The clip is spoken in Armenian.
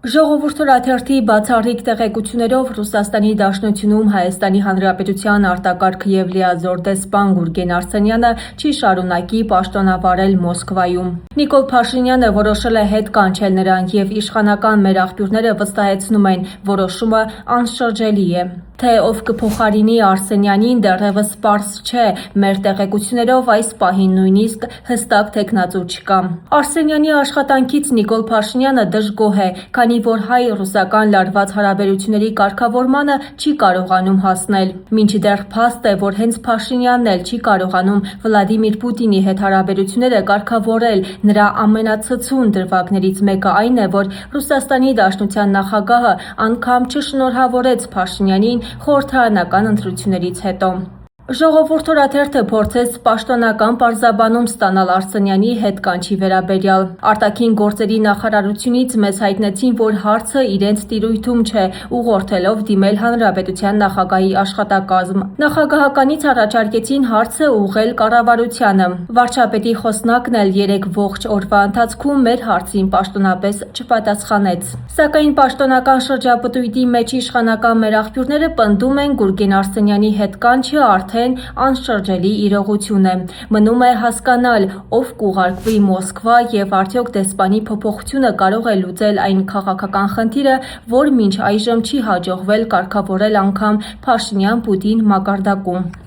Ժողովուրդ օրաթերթի բացառիկ տեղեկություններով Ռուսաստանի Դաշնությունում Հայաստանի Հանրապետության արտակարգ և լիազոր դեսպան Գուրգեն Արսենյանը չի շարունակի պաշտոնավարել Մոսկվայում։ Նիկոլ Փաշինյանը որոշել է հետ կանչել նրան և իշխանական մեր աղբյուրները վստահեցնում են՝ որոշումը անշրջելի է։ Թե ով կփոխարինի Արսենյանին դեռևս պարզ չէ, մեր տեղեկություններով այս պահին նույնիսկ հստակ թեկնածու չկա։ Արսենյանի աշխատանքից Նիկոլ Փաշինյանը դժգոհ է, քանի որ հայ-ռուսական լարված հարաբերությունների կարգավորմանը չի կարողանում հասնել։ Մինչդեռ փաստ է, որ հենց Փաշինյանն էլ չի կարողանում Վլադիմիր Պուտինի հետ հարաբերությունները կարգավորել։ Նրա ամենացցուն դրվագներից մեկը այն է, որ Ռուսաստանի Դաշնության նախագահը անգամ չշնորհավորեց Փաշինյանին խորհրդարանական ընտրություններից հետո։ Ժողովուրդ օրաթերթը փորձեց պաշտոնական պարզաբանում ստանալ Արսենյանի հետ կանչի վերաբերյալ։ Արտաքին գործերի նախարարությունից մեզ հայտնեցին, որ հարցը իրենց տիրույթում չէ, ուղղորդելով դիմել հանրապետության նախագահի աշխատակազմ։ Նախագահականից առաջարկեցին հարցը ուղղել կառավարությանը։ Վարչապետի խոսնակն էլ 3 ողջ օրվա ընթացքում մեր հարցին պաշտոնապես չպատասխանեց։ Սակայն պաշտոնական շրջապտույտի մեջ իշխանական մեր աղբյուրները պնդում են Գուրգեն Արսենյանի հետ կանչը արդեն անշրջելի իրողություն է։ Մնում է հասկանալ, ով կուղարկվի Մոսկվա և արդյոք դեսպանի փոփոխությունը կարող է լուծել այն քաղաքական խնդիրը, որ մինչ այժմ չի հաջողվել կարգավորել անգամ Փաշինյան-Պուտին մակարդակում։